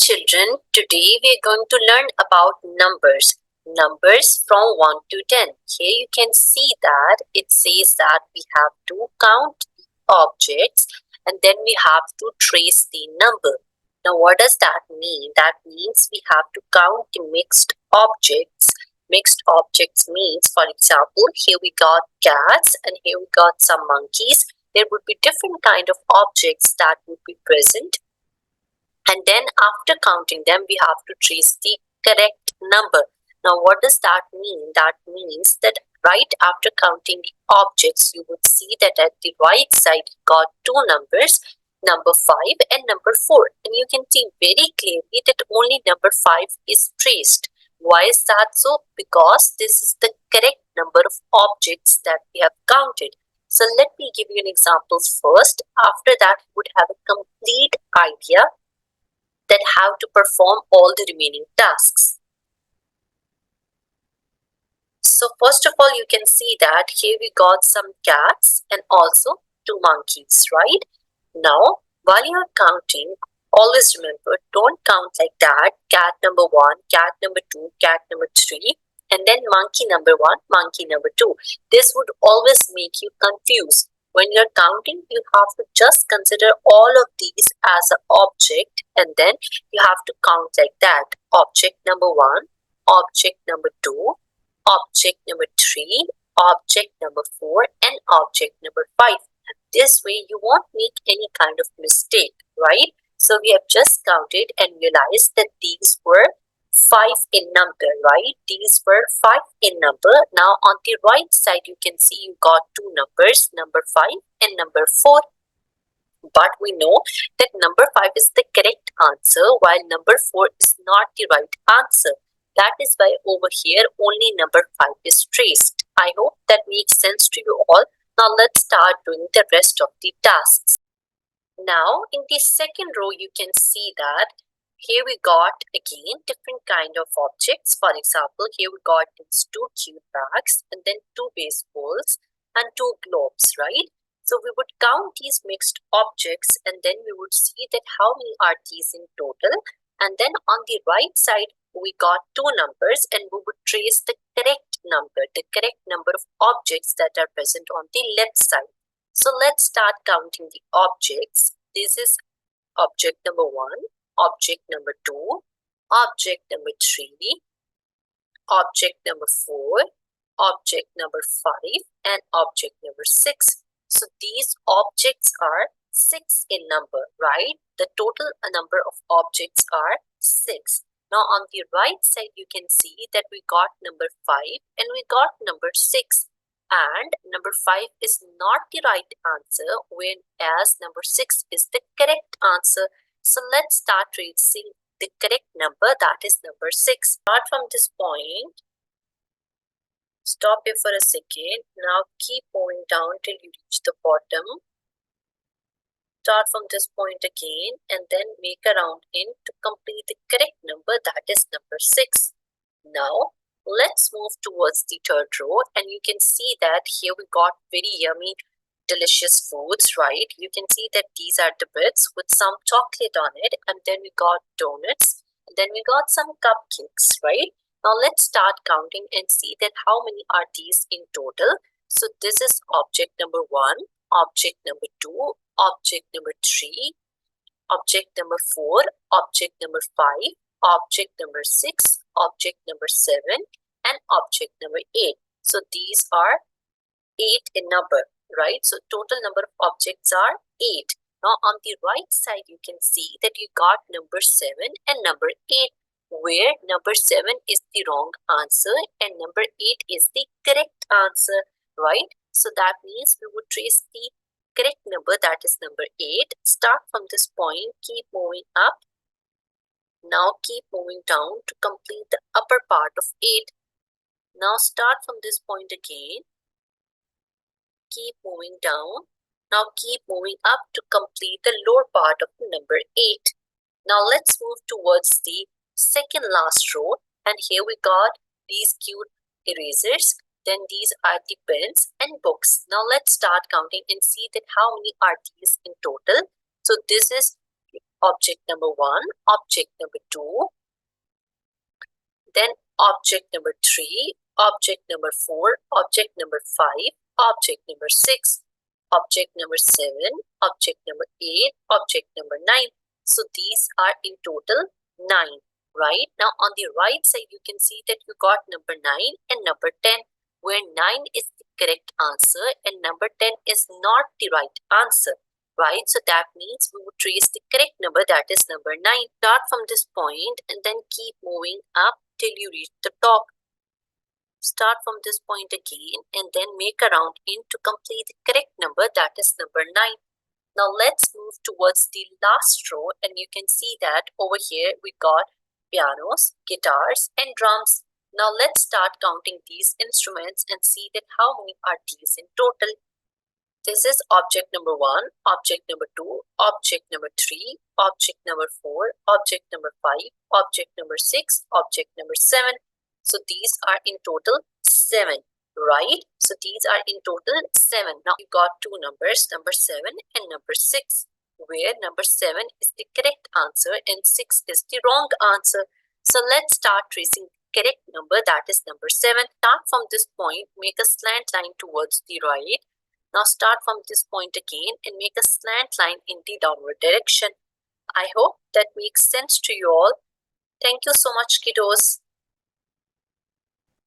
children, today we are going to learn about numbers. Numbers from 1 to 10. Here you can see that it says that we have to count the objects and then we have to trace the number. Now what does that mean? That means we have to count the mixed objects. Mixed objects means, for example, here we got cats and here we got some monkeys. There would be different kind of objects that would be present, and then after counting them we have to trace the correct number. Now what does that mean? That means that right after counting the objects you would see that at the right side you got two numbers, number 5 and number 4, and you can see very clearly that only number 5 is traced. Why is that so? Because this is the correct number of objects that we have counted. So let me give you an example first. After that you would have a complete idea that how to perform all the remaining tasks. So first of all, you can see that here we got some cats and also two monkeys, right? Now, while you are counting, always remember, don't count like that. Cat number 1, cat number 2, cat number 3, and then monkey number 1, monkey number 2. This would always make you confused. When you're counting, you have to just consider all of these as an object and then you have to count like that. Object number 1, object number 2, object number 3, object number 4 and object number 5. This way you won't make any kind of mistake, right? So we have just counted and realized that these were 5 in number, right? These were 5 in number. Now on the right side you can see you got two numbers, number 5 and number 4. But we know that number 5 is the correct answer while number 4 is not the right answer. That is why over here only number 5 is traced. I hope that makes sense to you all. Now let's start doing the rest of the tasks. Now in the second row you can see that here we got again different kind of objects. For example, here we got these two cute bags and then two baseballs and two globes, right? So we would count these mixed objects and then we would see that how many are these in total. And then on the right side we got two numbers and we would trace the correct number of objects that are present on the left side. So let's start counting the objects. This is object number 1, object number 2, object number 3, object number 4, object number 5 and object number 6. So these objects are 6 in number, right? The total number of objects are 6. Now on the right side you can see that we got number 5 and we got number 6. And number 5 is not the right answer, whereas number 6 is the correct answer. So let's start tracing the correct number, that is number 6. Start from this point. Stop here for a second. Now keep moving down till you reach the bottom. Start from this point again and then make a round in to complete the correct number, that is number 6. Now let's move towards the third row and you can see that here we got very yummy delicious foods, right? You can see that these are the bits with some chocolate on it and then we got donuts and then we got some cupcakes, right? Now let's start counting and see that how many are these in total. So this is object number 1, object number 2, object number 3, object number 4, object number 5, object number 6, object number 7 and object number 8. So these are 8 in number, right? So total number of objects are 8. Now on the right side you can see that you got number 7 and number 8, where number 7 is the wrong answer and number 8 is the correct answer, right? So that means we would trace the correct number, that is number 8. Start from this point, keep moving up. Now keep moving down to complete the upper part of 8. Now start from this point again. Keep moving down. Now keep moving up to complete the lower part of number 8. Now let's move towards the second last row and here we got these cute erasers. Then these are the pens and books. Now let's start counting and see that how many are these in total. So this is object number 1, object number 2, then object number 3, object number 4, object number 5, object number 6, object number 7, object number 8, object number 9. So these are in total 9, right? Now on the right side, you can see that you got number 9 and number 10, where 9 is the correct answer and number 10 is not the right answer. Right, so that means we would trace the correct number, that is number 9. Start from this point and then keep moving up till you reach the top. Start from this point again and then make a round in to complete the correct number, that is number 9. Now let's move towards the last row and you can see that over here we got pianos, guitars and drums. Now let's start counting these instruments and see that how many are these in total. This is object number 1, object number 2, object number 3, object number 4, object number 5, object number 6, object number 7. So these are in total 7, right? So these are in total 7. Now you got two numbers, number 7 and number 6, where number 7 is the correct answer and 6 is the wrong answer. So let's start tracing the correct number, that is number 7. Start from this point, make a slant line towards the right. Now start from this point again and make a slant line in the downward direction. I hope that makes sense to you all. Thank you so much, kiddos.